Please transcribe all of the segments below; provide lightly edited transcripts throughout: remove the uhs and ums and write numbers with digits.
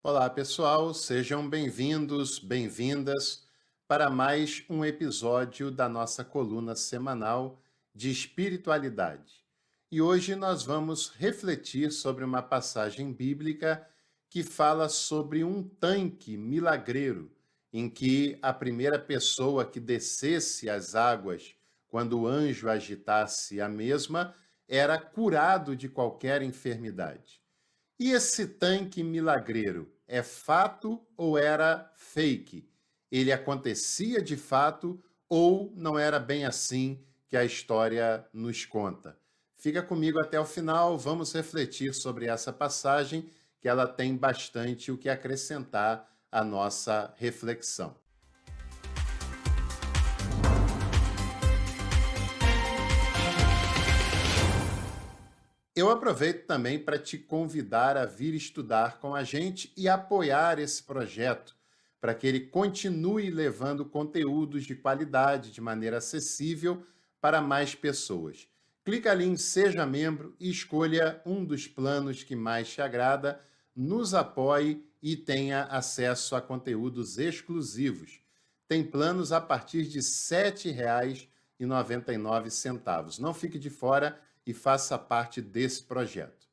Olá, pessoal, sejam bem-vindos, bem-vindas para mais um episódio da nossa coluna semanal de espiritualidade. E hoje nós vamos refletir sobre uma passagem bíblica que fala sobre um tanque milagreiro, em que a primeira pessoa que descesse as águas quando o anjo agitasse a mesma era curado de qualquer enfermidade. E esse tanque milagreiro é fato ou era fake? Ele acontecia de fato ou não era bem assim que a história nos conta? Fica comigo até o final, vamos refletir sobre essa passagem, que ela tem bastante o que acrescentar à nossa reflexão. Eu aproveito também para te convidar a vir estudar com a gente e apoiar esse projeto, para que ele continue levando conteúdos de qualidade de maneira acessível para mais pessoas. Clica ali em Seja Membro e escolha um dos planos que mais te agrada, nos apoie e tenha acesso a conteúdos exclusivos. Tem planos a partir de R$ 7,99. Não fique de fora e faça parte desse projeto.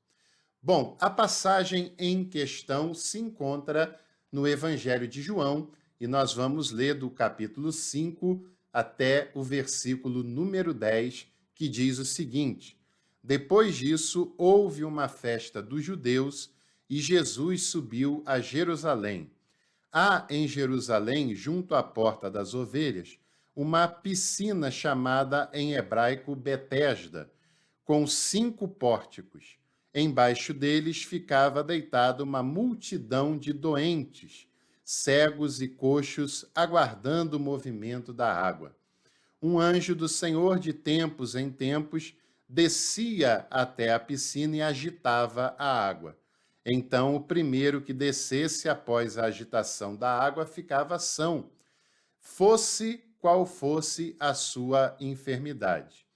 Bom, a passagem em questão se encontra no Evangelho de João e nós vamos ler do capítulo 5 até o versículo número 10, que diz o seguinte: Depois disso, houve uma festa dos judeus e Jesus subiu a Jerusalém. Há em Jerusalém, junto à Porta das Ovelhas, uma piscina chamada em hebraico Betesda, com 5 pórticos. Embaixo deles ficava deitada uma multidão de doentes, cegos e coxos, aguardando o movimento da água. Um anjo do Senhor, de tempos em tempos, descia até a piscina e agitava a água. Então, o primeiro que descesse após a agitação da água ficava são, fosse qual fosse a sua enfermidade.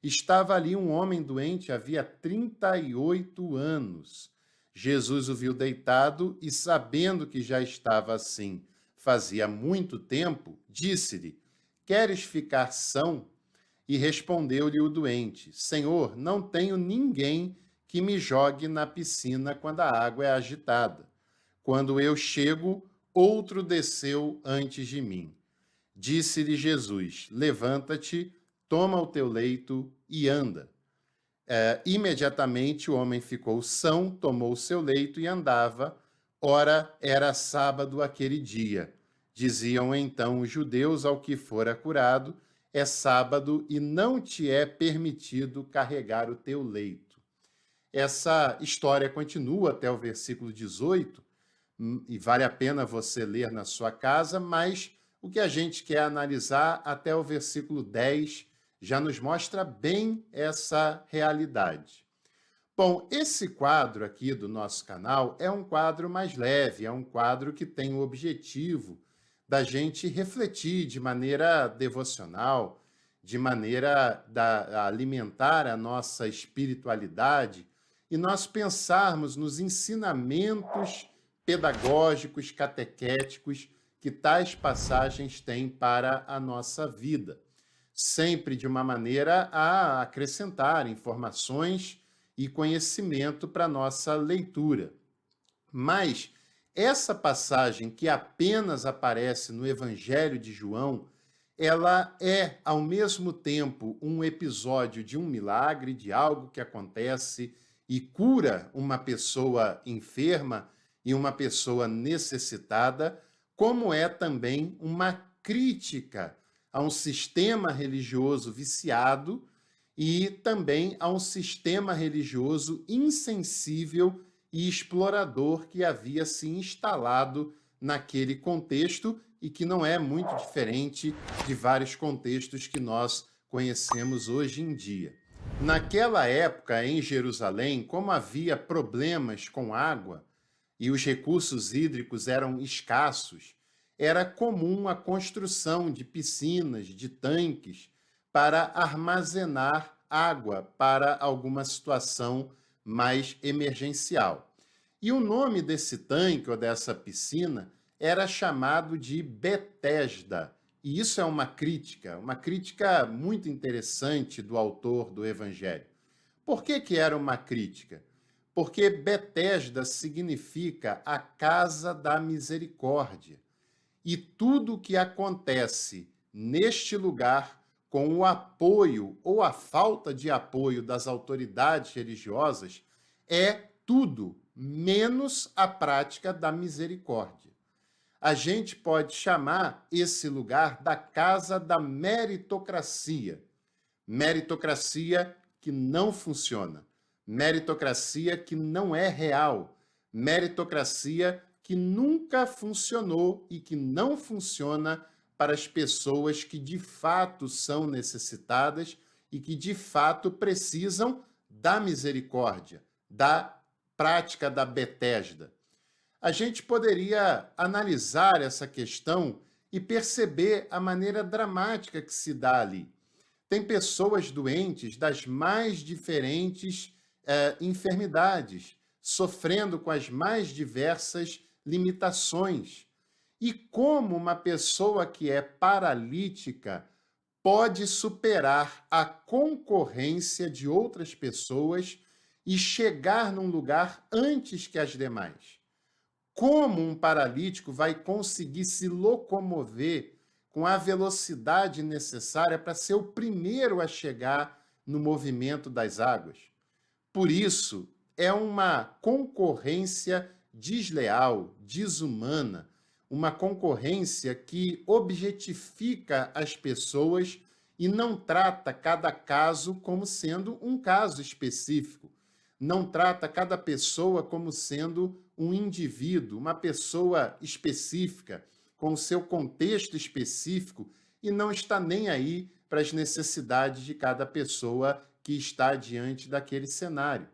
Estava ali um homem doente havia 38 anos. Jesus o viu deitado e, sabendo que já estava assim fazia muito tempo, disse-lhe: Queres ficar são? E respondeu-lhe o doente: Senhor, não tenho ninguém que me jogue na piscina quando a água é agitada. Quando eu chego, outro desceu antes de mim. Disse-lhe Jesus: Levanta-te, toma o teu leito e anda. Imediatamente o homem ficou são, tomou o seu leito e andava. Ora, era sábado aquele dia. Diziam então os judeus ao que fora curado: É sábado e não te é permitido carregar o teu leito. Essa história continua até o versículo 18, e vale a pena você ler na sua casa, mas o que a gente quer analisar até o versículo 10 já nos mostra bem essa realidade. Bom, esse quadro aqui do nosso canal é um quadro mais leve, é um quadro que tem o objetivo da gente refletir de maneira devocional, de maneira a alimentar a nossa espiritualidade e nós pensarmos nos ensinamentos pedagógicos, catequéticos que tais passagens têm para a nossa vida, sempre de uma maneira a acrescentar informações e conhecimento para a nossa leitura. Mas essa passagem que apenas aparece no Evangelho de João, ela é, ao mesmo tempo, um episódio de um milagre, de algo que acontece e cura uma pessoa enferma e uma pessoa necessitada, como é também uma crítica a um sistema religioso viciado e também a um sistema religioso insensível e explorador que havia se instalado naquele contexto e que não é muito diferente de vários contextos que nós conhecemos hoje em dia. Naquela época, em Jerusalém, como havia problemas com água e os recursos hídricos eram escassos, era comum a construção de piscinas, de tanques, para armazenar água para alguma situação mais emergencial. E o nome desse tanque ou dessa piscina era chamado de Betesda. E isso é uma crítica muito interessante do autor do Evangelho. Por que que era uma crítica? Porque Betesda significa a casa da misericórdia. E tudo o que acontece neste lugar, com o apoio ou a falta de apoio das autoridades religiosas, é tudo menos a prática da misericórdia. A gente pode chamar esse lugar da casa da meritocracia. Meritocracia que não funciona. Meritocracia que não é real. Meritocracia que nunca funcionou e que não funciona para as pessoas que de fato são necessitadas e que de fato precisam da misericórdia, da prática da Betesda. A gente poderia analisar essa questão e perceber a maneira dramática que se dá ali. Tem pessoas doentes das mais diferentes enfermidades, sofrendo com as mais diversas limitações. E como uma pessoa que é paralítica pode superar a concorrência de outras pessoas e chegar num lugar antes que as demais? Como um paralítico vai conseguir se locomover com a velocidade necessária para ser o primeiro a chegar no movimento das águas? Por isso, é uma concorrência desleal, desumana, uma concorrência que objetifica as pessoas e não trata cada caso como sendo um caso específico. Não trata cada pessoa como sendo um indivíduo, uma pessoa específica, com o seu contexto específico, e não está nem aí para as necessidades de cada pessoa que está diante daquele cenário.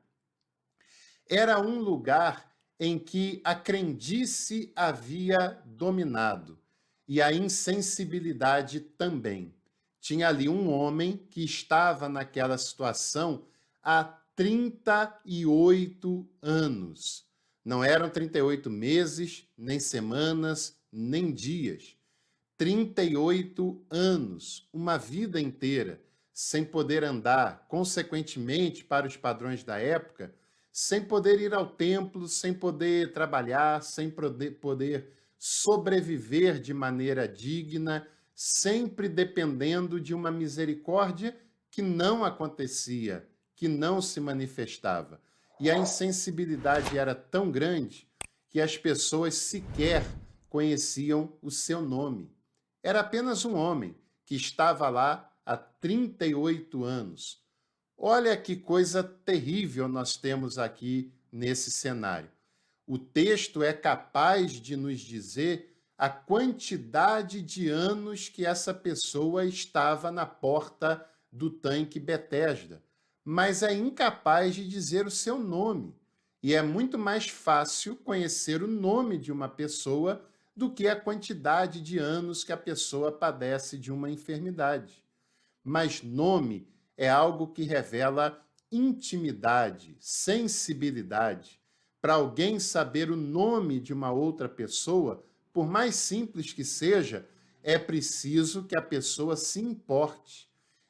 Era um lugar em que a crendice havia dominado e a insensibilidade também. Tinha ali um homem que estava naquela situação há 38 anos. Não eram 38 meses, nem semanas, nem dias. 38 anos, uma vida inteira, sem poder andar, consequentemente, para os padrões da época, sem poder ir ao templo, sem poder trabalhar, sem poder sobreviver de maneira digna, sempre dependendo de uma misericórdia que não acontecia, que não se manifestava. E a insensibilidade era tão grande que as pessoas sequer conheciam o seu nome. Era apenas um homem que estava lá há 38 anos. Olha que coisa terrível nós temos aqui nesse cenário. O texto é capaz de nos dizer a quantidade de anos que essa pessoa estava na porta do tanque Betesda, mas é incapaz de dizer o seu nome. E é muito mais fácil conhecer o nome de uma pessoa do que a quantidade de anos que a pessoa padece de uma enfermidade. Mas nome é algo que revela intimidade, sensibilidade. Para alguém saber o nome de uma outra pessoa, por mais simples que seja, é preciso que a pessoa se importe.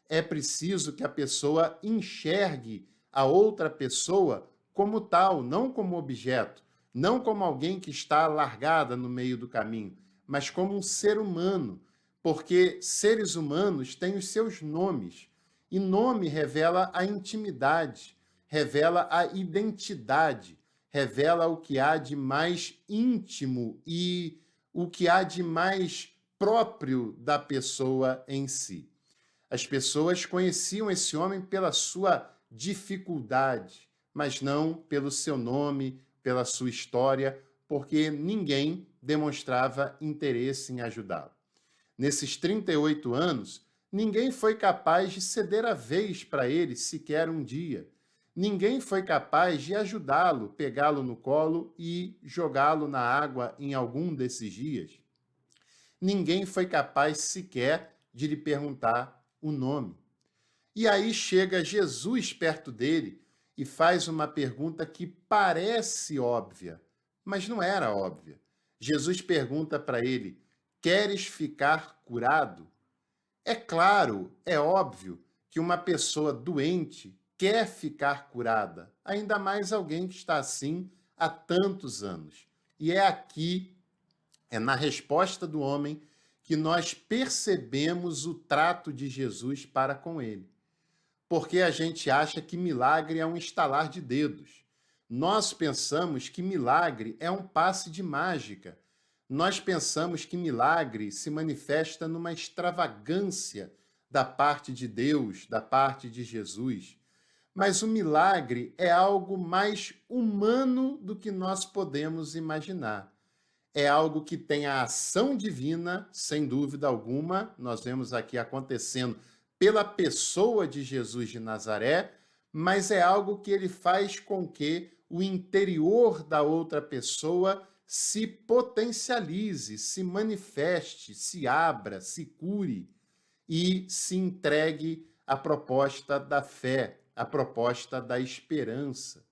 É preciso que a pessoa enxergue a outra pessoa como tal, não como objeto, não como alguém que está largada no meio do caminho, mas como um ser humano, porque seres humanos têm os seus nomes. E nome revela a intimidade, revela a identidade, revela o que há de mais íntimo e o que há de mais próprio da pessoa em si. As pessoas conheciam esse homem pela sua dificuldade, mas não pelo seu nome, pela sua história, porque ninguém demonstrava interesse em ajudá-lo. Nesses 38 anos, ninguém foi capaz de ceder a vez para ele sequer um dia. Ninguém foi capaz de ajudá-lo, pegá-lo no colo e jogá-lo na água em algum desses dias. Ninguém foi capaz sequer de lhe perguntar o nome. E aí chega Jesus perto dele e faz uma pergunta que parece óbvia, mas não era óbvia. Jesus pergunta para ele: Queres ficar curado? É claro, é óbvio que uma pessoa doente quer ficar curada, ainda mais alguém que está assim há tantos anos. E é aqui, é na resposta do homem, que nós percebemos o trato de Jesus para com ele. Porque a gente acha que milagre é um estalar de dedos. Nós pensamos que milagre é um passe de mágica. Nós pensamos que milagre se manifesta numa extravagância da parte de Deus, da parte de Jesus. Mas o milagre é algo mais humano do que nós podemos imaginar. É algo que tem a ação divina, sem dúvida alguma, nós vemos aqui acontecendo pela pessoa de Jesus de Nazaré, mas é algo que ele faz com que o interior da outra pessoa se potencialize, se manifeste, se abra, se cure e se entregue à proposta da fé, à proposta da esperança.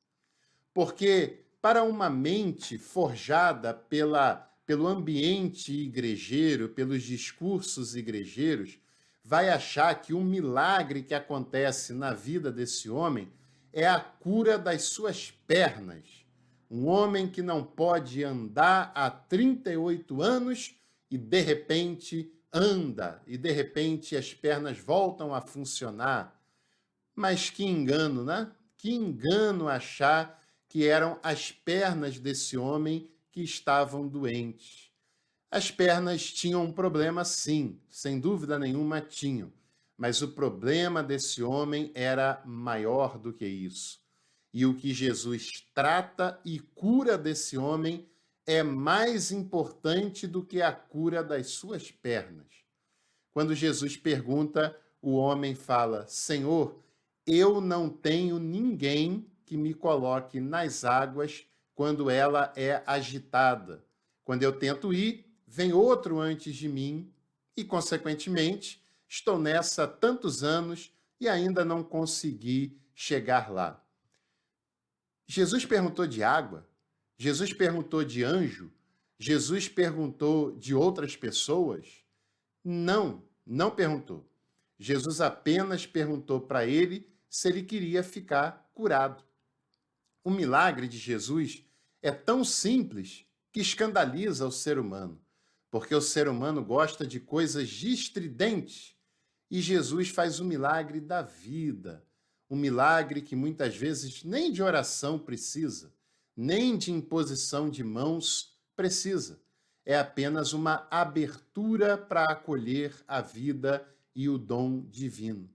Porque para uma mente forjada pelo ambiente igrejeiro, pelos discursos igrejeiros, vai achar que um milagre que acontece na vida desse homem é a cura das suas pernas. Um homem que não pode andar há 38 anos e de repente anda, e de repente as pernas voltam a funcionar. Mas que engano, né? Que engano achar que eram as pernas desse homem que estavam doentes. As pernas tinham um problema, sim, sem dúvida nenhuma tinham, mas o problema desse homem era maior do que isso. E o que Jesus trata e cura desse homem é mais importante do que a cura das suas pernas. Quando Jesus pergunta, o homem fala: Senhor, eu não tenho ninguém que me coloque nas águas quando ela é agitada. Quando eu tento ir, vem outro antes de mim e, consequentemente, estou nessa há tantos anos e ainda não consegui chegar lá. Jesus perguntou de água, Jesus perguntou de anjo, Jesus perguntou de outras pessoas? Não, não perguntou. Jesus apenas perguntou para ele se ele queria ficar curado. O milagre de Jesus é tão simples que escandaliza o ser humano, porque o ser humano gosta de coisas estridentes e Jesus faz o milagre da vida, um milagre que muitas vezes nem de oração precisa, nem de imposição de mãos precisa. É apenas uma abertura para acolher a vida e o dom divino.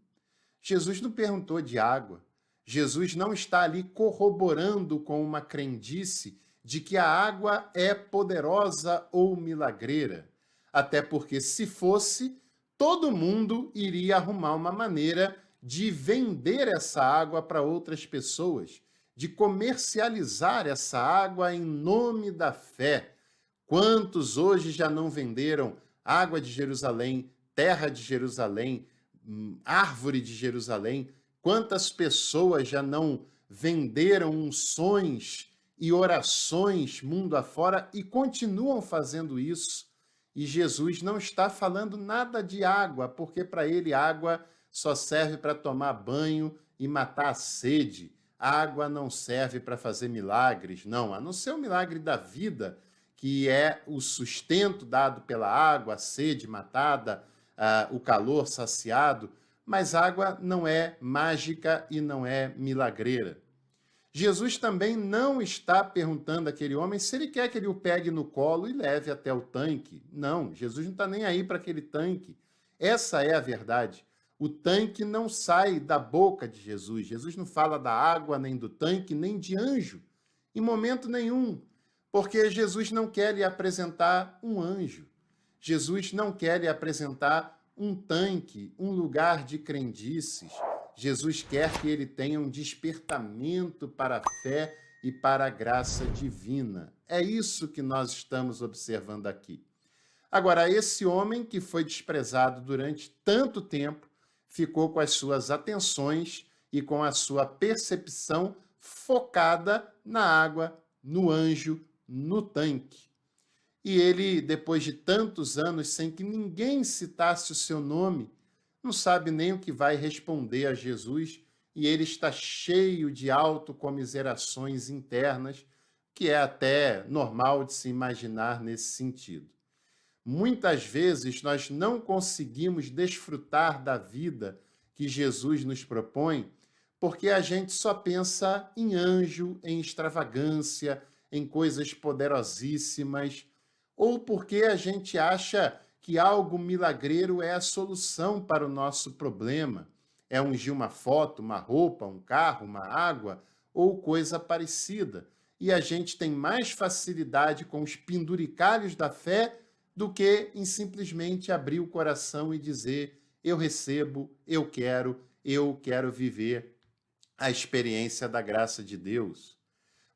Jesus não perguntou de água. Jesus não está ali corroborando com uma crendice de que a água é poderosa ou milagreira. Até porque, se fosse, todo mundo iria arrumar uma maneira de vender essa água para outras pessoas, de comercializar essa água em nome da fé. Quantos hoje já não venderam água de Jerusalém, terra de Jerusalém, árvore de Jerusalém? Quantas pessoas já não venderam unções e orações mundo afora e continuam fazendo isso? E Jesus não está falando nada de água, porque para ele água só serve para tomar banho e matar a sede. Água não serve para fazer milagres, não, a não ser o milagre da vida, que é o sustento dado pela água, a sede matada, o calor saciado, mas água não é mágica e não é milagreira. Jesus também não está perguntando àquele homem se ele quer que ele o pegue no colo e leve até o tanque. Não, Jesus não está nem aí para aquele tanque. Essa é a verdade. O tanque não sai da boca de Jesus. Jesus não fala da água, nem do tanque, nem de anjo, em momento nenhum, porque Jesus não quer lhe apresentar um anjo. Jesus não quer lhe apresentar um tanque, um lugar de crendices. Jesus quer que ele tenha um despertamento para a fé e para a graça divina. É isso que nós estamos observando aqui. Agora, esse homem que foi desprezado durante tanto tempo ficou com as suas atenções e com a sua percepção focada na água, no anjo, no tanque. E ele, depois de tantos anos sem que ninguém citasse o seu nome, não sabe nem o que vai responder a Jesus, e ele está cheio de autocomiserações internas, que é até normal de se imaginar nesse sentido. Muitas vezes nós não conseguimos desfrutar da vida que Jesus nos propõe, porque a gente só pensa em anjo, em extravagância, em coisas poderosíssimas, ou porque a gente acha que algo milagreiro é a solução para o nosso problema. É ungir uma foto, uma roupa, um carro, uma água ou coisa parecida. E a gente tem mais facilidade com os penduricalhos da fé do que em simplesmente abrir o coração e dizer: eu recebo, eu quero viver a experiência da graça de Deus.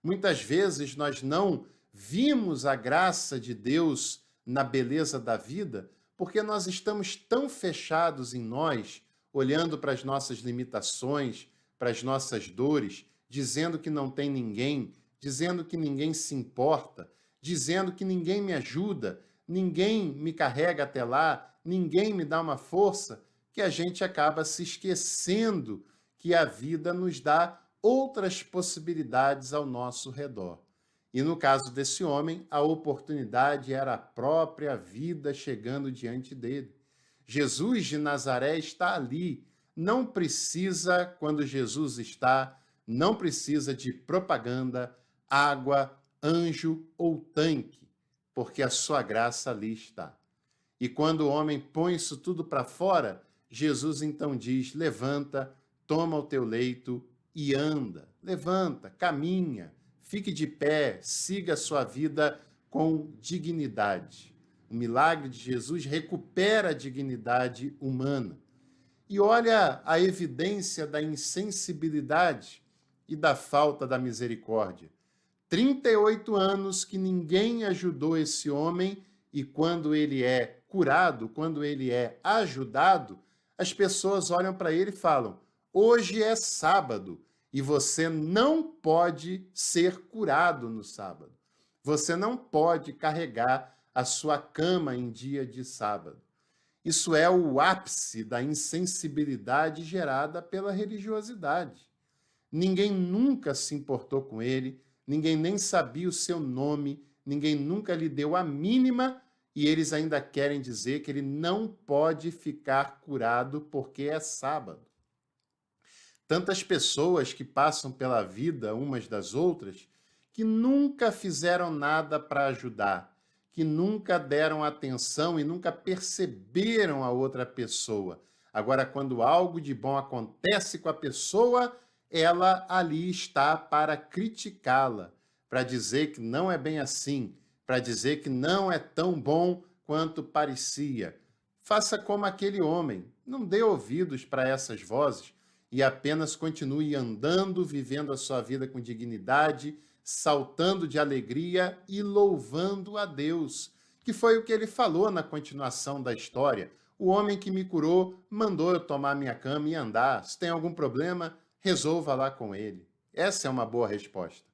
Muitas vezes nós não vimos a graça de Deus na beleza da vida porque nós estamos tão fechados em nós, olhando para as nossas limitações, para as nossas dores, dizendo que não tem ninguém, dizendo que ninguém se importa, dizendo que ninguém me ajuda, ninguém me carrega até lá, ninguém me dá uma força, que a gente acaba se esquecendo que a vida nos dá outras possibilidades ao nosso redor. E no caso desse homem, a oportunidade era a própria vida chegando diante dele. Jesus de Nazaré está ali. Não precisa, quando Jesus está, não precisa de propaganda, água, anjo ou tanque, porque a sua graça ali está. E quando o homem põe isso tudo para fora, Jesus então diz: levanta, toma o teu leito e anda. Levanta, caminha, fique de pé, siga a sua vida com dignidade. O milagre de Jesus recupera a dignidade humana. E olha a evidência da insensibilidade e da falta da misericórdia. 38 anos que ninguém ajudou esse homem, e quando ele é curado, quando ele é ajudado, as pessoas olham para ele e falam: hoje é sábado e você não pode ser curado no sábado. Você não pode carregar a sua cama em dia de sábado. Isso é o ápice da insensibilidade gerada pela religiosidade. Ninguém nunca se importou com ele, ninguém nem sabia o seu nome, ninguém nunca lhe deu a mínima, e eles ainda querem dizer que ele não pode ficar curado porque é sábado. Tantas pessoas que passam pela vida umas das outras que nunca fizeram nada para ajudar, que nunca deram atenção e nunca perceberam a outra pessoa. Agora, quando algo de bom acontece com a pessoa, ela ali está para criticá-la, para dizer que não é bem assim, para dizer que não é tão bom quanto parecia. Faça como aquele homem, não dê ouvidos para essas vozes e apenas continue andando, vivendo a sua vida com dignidade, saltando de alegria e louvando a Deus, que foi o que ele falou na continuação da história. O homem que me curou mandou eu tomar minha cama e andar. Se tem algum problema, resolva lá com ele. Essa é uma boa resposta.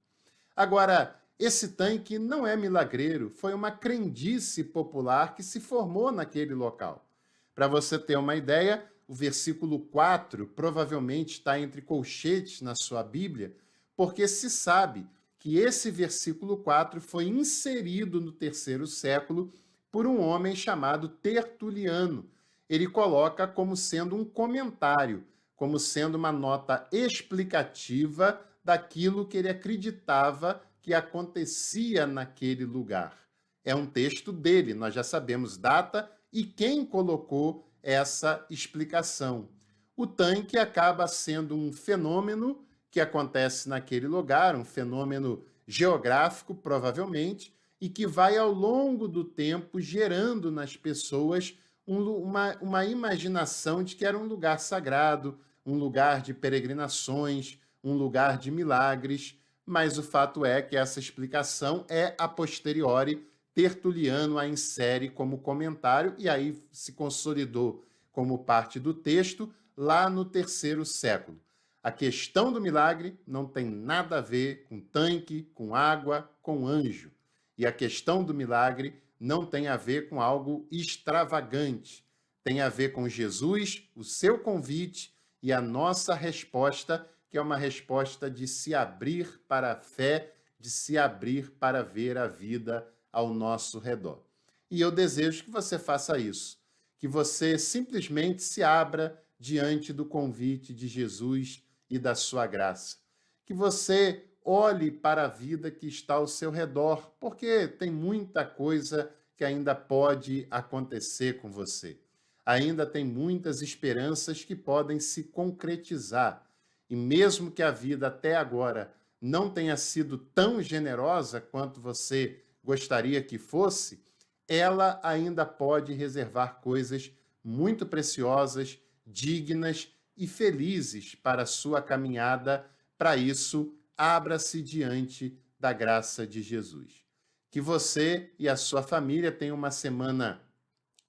Agora, esse tanque não é milagreiro, foi uma crendice popular que se formou naquele local. Para você ter uma ideia, o versículo 4 provavelmente está entre colchetes na sua Bíblia, porque se sabe que esse versículo 4 foi inserido no terceiro século por um homem chamado Tertuliano. Ele coloca como sendo um comentário, como sendo uma nota explicativa daquilo que ele acreditava que acontecia naquele lugar. É um texto dele, nós já sabemos data e quem colocou essa explicação. O tanque acaba sendo um fenômeno que acontece naquele lugar, um fenômeno geográfico, provavelmente, e que vai ao longo do tempo gerando nas pessoas uma imaginação de que era um lugar sagrado, um lugar de peregrinações, um lugar de milagres, mas o fato é que essa explicação é a posteriori. Tertuliano a insere como comentário e aí se consolidou como parte do texto lá no terceiro século. A questão do milagre não tem nada a ver com tanque, com água, com anjo. E a questão do milagre não tem a ver com algo extravagante. Tem a ver com Jesus, o seu convite e a nossa resposta, que é uma resposta de se abrir para a fé, de se abrir para ver a vida ao nosso redor. E eu desejo que você faça isso, que você simplesmente se abra diante do convite de Jesus e da sua graça. Que você olhe para a vida que está ao seu redor, porque tem muita coisa que ainda pode acontecer com você. Ainda tem muitas esperanças que podem se concretizar. E mesmo que a vida até agora não tenha sido tão generosa quanto você gostaria que fosse, ela ainda pode reservar coisas muito preciosas, dignas e felizes para a sua caminhada. Para isso, abra-se diante da graça de Jesus. Que você e a sua família tenham uma semana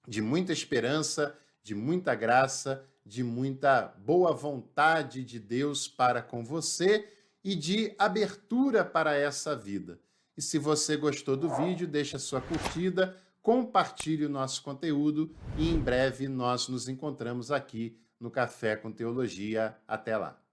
de muita esperança, de muita graça, de muita boa vontade de Deus para com você e de abertura para essa vida. E se você gostou do vídeo, deixa sua curtida, compartilhe o nosso conteúdo e em breve nós nos encontramos aqui no Café com Teologia. Até lá.